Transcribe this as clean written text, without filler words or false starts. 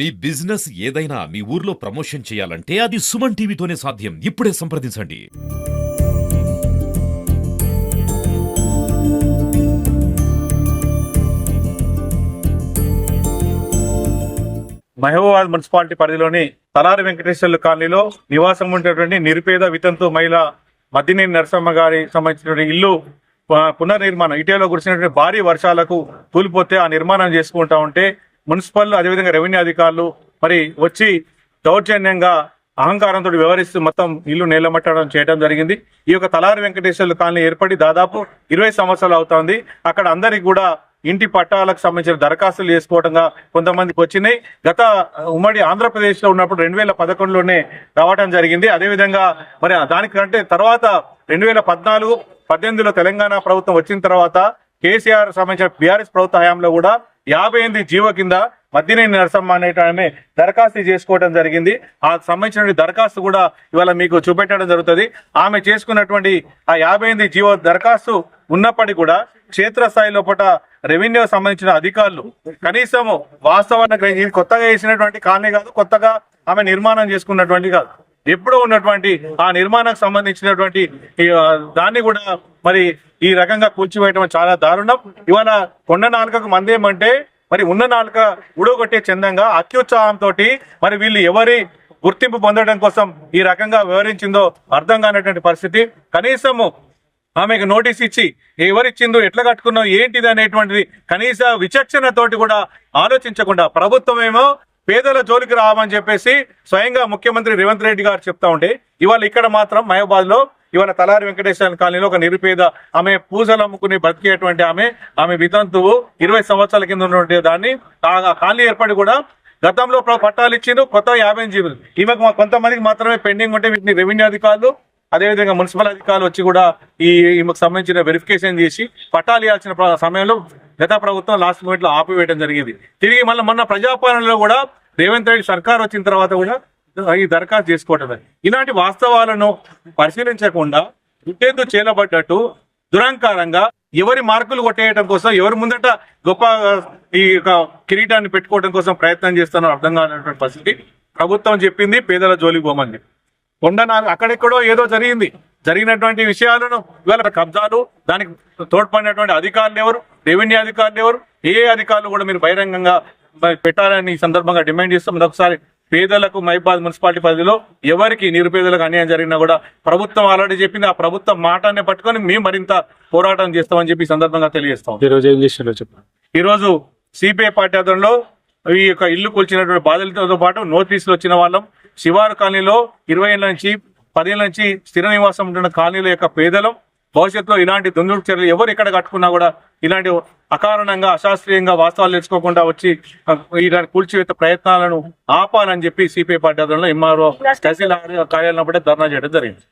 మీ business ఏదైనా మీ ఊర్లో promotion చేయాలంటే అది సుమన్ టీవీతోనే సాధ్యం. ఇప్పుడే సంప్రదించండి. మహబూబాబాద్ మున్సిపాలిటీ పరిధిలోని తలారి వెంకటేశ్వర్లు కాలనీలో నివాసం ఉండేటువంటి నిరుపేద వితంతు మహిళ మద్దినేని నరసమ్మ గారి సంబంధించినటువంటి ఇల్లు పునర్నిర్మాణం ఇటీవల కురిసినటువంటి భారీ వర్షాలకు కూలిపోతే ఆ నిర్మాణం చేసుకుంటా ఉంటే మున్సిపల్ అదేవిధంగా రెవెన్యూ అధికారులు మరి వచ్చి దౌర్జన్యంగా అహంకారంతో వ్యవహరిస్తూ మొత్తం ఇల్లు నేలమట్టడం చేయడం జరిగింది. ఈ యొక్క తలారి వెంకటేశ్వర్లు కాలనీ ఏర్పడి దాదాపు 20 సంవత్సరాలు అవుతోంది. అక్కడ అందరికి కూడా ఇంటి పట్టాలకు సంబంధించిన దరఖాస్తులు చేసుకోవడంగా కొంతమందికి వచ్చినాయి. గత ఉమ్మడి ఆంధ్రప్రదేశ్ లో ఉన్నప్పుడు 2011లోనే రావడం జరిగింది. అదేవిధంగా మరి దానికంటే తర్వాత 2014-18లో తెలంగాణ ప్రభుత్వం వచ్చిన తర్వాత కేసీఆర్ సంబంధించిన బీఆర్ఎస్ ప్రభుత్వ హయాంలో కూడా 58 జీవో కింద మద్దినేని నరసమ్మ అనేటామె దరఖాస్తు చేసుకోవడం జరిగింది. ఆ సంబంధించిన దరఖాస్తు కూడా ఇవాళ మీకు చూపెట్టడం జరుగుతుంది. ఆమె చేసుకున్నటువంటి ఆ 58 జీవో దరఖాస్తు ఉన్నప్పటికీ కూడా క్షేత్రస్థాయి లోపల రెవెన్యూ సంబంధించిన అధికారులు కనీసము వాస్తవాన్ని ఇది కొత్తగా వేసినటువంటి కాలనీ కాదు, కొత్తగా ఆమె నిర్మాణం చేసుకున్నటువంటి కాదు, ఎప్పుడో ఉన్నటువంటి ఆ నిర్మాణానికి సంబంధించినటువంటి దాన్ని కూడా మరి ఈ రకంగా కూల్చివేయడం చాలా దారుణం. ఇవాళ కొండ నాలుకకు మందేమంటే మరి ఉన్న నాలుక ఉడగొట్టే చందంగా అత్యుత్సాహంతో మరి వీళ్ళు ఎవరి గుర్తింపు పొందడం కోసం ఈ రకంగా వివరించిందో అర్థం కానటువంటి పరిస్థితి. కనీసము ఆమెకు నోటీస్ ఇచ్చి ఎవరిచ్చిందో ఎట్లా కట్టుకున్నావు ఏంటిది అనేటువంటిది కనీస విచక్షణతోటి కూడా ఆలోచించకుండా ప్రభుత్వం ఏమో పేదల జోలికి రావని చెప్పేసి స్వయంగా ముఖ్యమంత్రి రేవంత్ రెడ్డి గారు చెప్తా ఉంటే ఇవాళ ఇక్కడ మాత్రం మహబూబాబాద్ లో ఇవాళ తలారి వెంకటేశ్వర కాలనీలో ఒక నిరుపేద ఆమె పూజలు అమ్ముకుని బ్రతికేటువంటి ఆమె వితంతువు 20 సంవత్సరాల కింద ఉన్నటువంటి దాన్ని ఆ కాలనీ ఏర్పడి కూడా గతంలో పట్టాలు ఇచ్చిండ్రు, కొత్త 50 జీవులు ఈమెకు కొంతమందికి మాత్రమే పెండింగ్ ఉంటే వీటిని రెవెన్యూ అధికారులు అదేవిధంగా మున్సిపల్ అధికారులు వచ్చి కూడా ఈమెకు సంబంధించిన వెరిఫికేషన్ చేసి పట్టాలు ఇవ్వాల్సిన సమయంలో గత ప్రభుత్వం లాస్ట్ మూమెంట్ లో ఆపివేయడం జరిగింది. తిరిగి మొన్న ప్రజాపాలనలో కూడా రేవంత్ రెడ్డి సర్కార్ వచ్చిన తర్వాత కూడా ఈ దరఖాస్తు చేసుకోవటం. ఇలాంటి వాస్తవాలను పరిశీలించకుండా గుట్టేందు చేలబడ్డట్టు దురహంకారంగా ఎవరి మార్కులు కొట్టేయడం కోసం ఎవరి ముందట గొప్ప ఈ కిరీటాన్ని పెట్టుకోవడం కోసం ప్రయత్నం చేస్తున్నారో అర్థం కానటువంటి పరిస్థితి. ప్రభుత్వం చెప్పింది పేదల జోలికి పోమని, అక్కడెక్కడో ఏదో జరిగినటువంటి విషయాలను ఇవాళ కబ్జాలు దానికి తోడ్పడినటువంటి అధికారులు ఎవరు, రెవెన్యూ అధికారులు ఎవరు, ఏ అధికారులు కూడా మీరు బహిరంగంగా పెట్టాలని ఈ సందర్భంగా డిమాండ్ చేస్తాం. ఒకసారి పేదలకు మహబూబాబాద్ మున్సిపాలిటీ పరిధిలో ఎవరికి నిరుపేదలకు అన్యాయం జరిగినా కూడా ప్రభుత్వం ఆల్రెడీ చెప్పింది, ఆ ప్రభుత్వం మాటనే పట్టుకొని మేము మరింత పోరాటం చేస్తామని చెప్పి ఈ సందర్భంగా తెలియజేస్తాం. ఈరోజు ఏం చేసినారో చెప్పండి. ఈరోజు సిపిఐ పార్టీ ఆధ్వర్యంలో ఈ యొక్క ఇల్లు కూల్చినటువంటి బాధితులతో పాటు నోటీసులు వచ్చిన వాళ్ళం శివారు కాలనీలో 20 ఏళ్ల నుంచి 10 ఏళ్ల నుంచి స్థిర నివాసం ఉంటున్న కాలనీల యొక్క పేదలం భవిష్యత్తులో ఇలాంటి దుందుడు చర్యలు ఎవరు ఎక్కడ కట్టుకున్నా కూడా ఇలాంటి అకారణంగా అశాస్త్రీయంగా వాస్తవాలు తెలుసుకోకుండా వచ్చి ఇలాంటి కూల్చివేత ప్రయత్నాలను ఆపాలని చెప్పి సిపిఐ పార్టీ ఆధ్వర్యంలో ఎంఆర్ఓ తహసీల్దార్ కార్యాలయం ధర్నా చేయడం జరిగింది.